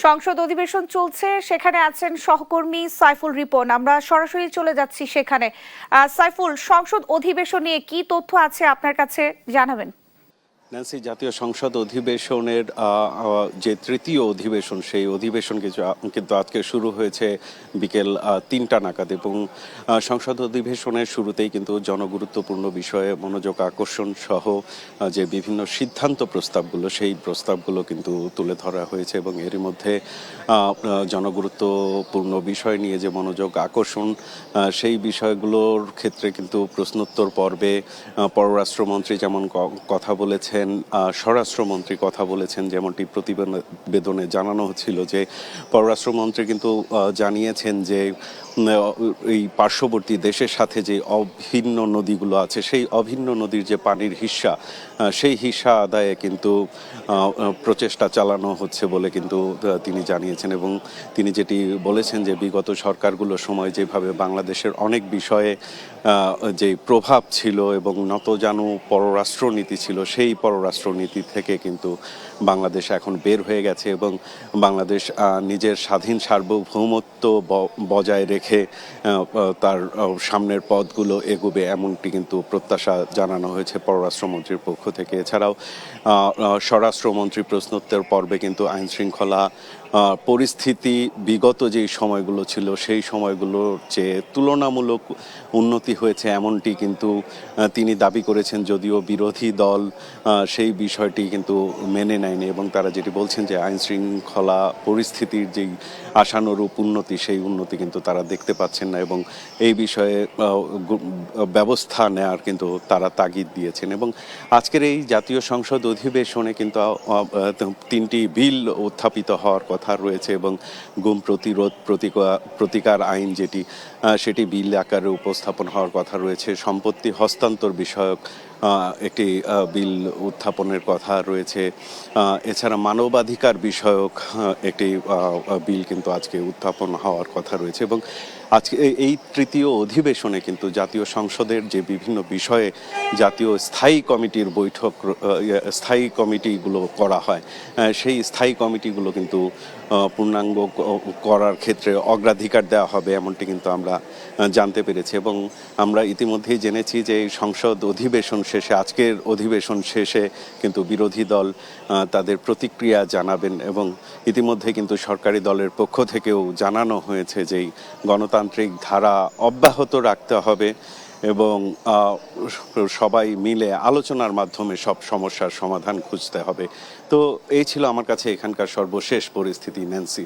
সংসদ অধিবেশন চলছে, সেখানে আছেন সহকর্মী সাইফুল রিপন। আমরা সরাসরি চলে যাচ্ছি সেখানে। সাইফুল, সংসদ অধিবেশন নিয়ে কি তথ্য আছে আপনার কাছে, জানাবেন। ন্যান্সি, জাতীয় সংসদ অধিবেশনের যে তৃতীয় অধিবেশন, সেই অধিবেশন কিন্তু আজকে শুরু হয়েছে বিকেল ৩টা নাগাদ, এবং সংসদ অধিবেশনের শুরুতেই কিন্তু জনগুরুত্বপূর্ণ বিষয়ে মনোযোগ আকর্ষণ সহ যে বিভিন্ন সিদ্ধান্ত প্রস্তাবগুলো, সেই প্রস্তাবগুলো কিন্তু তুলে ধরা হয়েছে। এবং এরই মধ্যে জনগুরুত্বপূর্ণ বিষয় নিয়ে যে মনোযোগ আকর্ষণ, সেই বিষয়গুলোর ক্ষেত্রে কিন্তু প্রশ্নোত্তর পর্বে পররাষ্ট্রমন্ত্রী যেমন কথা বলেছেন, স্বরাষ্ট্রমন্ত্রী কথা বলেছেন। যেমনটি প্রতিবেদনে জানানো হচ্ছিল যে পররাষ্ট্রমন্ত্রী কিন্তু জানিয়েছেন যে এই পার্শ্ববর্তী দেশের সাথে যে অভিন্ন নদীগুলো আছে, সেই অভিন্ন নদীর যে পানির হিস্সা, সেই হিস্সা আদায়ে কিন্তু প্রচেষ্টা চালানো হচ্ছে বলে কিন্তু তিনি জানিয়েছেন। এবং তিনি যেটি বলেছেন যে বিগত সরকারগুলোর সময় যেভাবে বাংলাদেশের অনেক বিষয়ে যে প্রভাব ছিল এবং নতজানু পররাষ্ট্রনীতি ছিল, সেই পররাষ্ট্রনীতি থেকে কিন্তু বাংলাদেশ এখন বের হয়ে গেছে এবং বাংলাদেশ নিজের স্বাধীন সার্বভৌমত্ব বজায় রেখে তার সামনের পথগুলো এগোবে, এমনটি কিন্তু প্রত্যাশা জানানো হয়েছে পররাষ্ট্রমন্ত্রীর পক্ষ থেকে। এছাড়াও স্বরাষ্ট্রমন্ত্রী প্রশ্নোত্তর পর্বে কিন্তু আইন শৃঙ্খলা পরিস্থিতি বিগত যেই সময়গুলো ছিল, সেই সময়গুলোর চেয়ে তুলনামূলক উন্নতি হয়েছে, এমনটি কিন্তু তিনি দাবি করেছেন। যদিও বিরোধী দল সেই বিষয়টি কিন্তু মেনে নেয়নি, এবং তারা যেটি বলছেন যে আইন শৃঙ্খলা পরিস্থিতির যেই আশানুরূপ উন্নতি, সেই উন্নতি কিন্তু তারা দেখতে পাচ্ছেন না, এবং এই বিষয়ে ব্যবস্থা নেওয়ার কিন্তু তারা তাগিদ দিয়েছেন। এবং আজকের এই জাতীয় সংসদ অধিবেশনে কিন্তু 3টি বিল উত্থাপিত হওয়ার কথা রয়েছে, এবং গুম প্রতিরোধ প্রতিকার আইন সেটি বিল আকারে উপস্থাপন হওয়ার কথা রয়েছে। সম্পত্তি হস্তান্তর বিষয়ক একটি বিল উত্থাপনের কথা রয়েছে। এছাড়া মানবাধিকার বিষয়ক একটি বিল কিন্তু আজকে উত্থাপন হওয়ার কথা রয়েছে। এবং আজকে এই তৃতীয় অধিবেশনে কিন্তু জাতীয় সংসদের যে বিভিন্ন বিষয়ে জাতীয় স্থায়ী কমিটির বৈঠক, স্থায়ী কমিটিগুলো করা হয়, সেই স্থায়ী কমিটিগুলো কিন্তু পূর্ণাঙ্গ করার ক্ষেত্রে অগ্রাধিকার দেওয়া হবে, এমনটি কিন্তু আমরা জানতে পেরেছি। এবং আমরা ইতিমধ্যেই জেনেছি যে সংসদ অধিবেশন শেষে, আজকের অধিবেশন শেষে কিন্তু বিরোধী দল তাদের প্রতিক্রিয়া জানাবেন, এবং ইতিমধ্যে কিন্তু সরকারি দলের পক্ষ থেকেও জানানো হয়েছে যে গণতান্ত্রিক ধারা অব্যাহত রাখতে হবে এবং সবাই মিলে আলোচনার মাধ্যমে সব সমস্যার সমাধান খুঁজতে হবে। তো এই ছিল আমার কাছে এখানকার সর্বশেষ পরিস্থিতি, ন্যান্সি।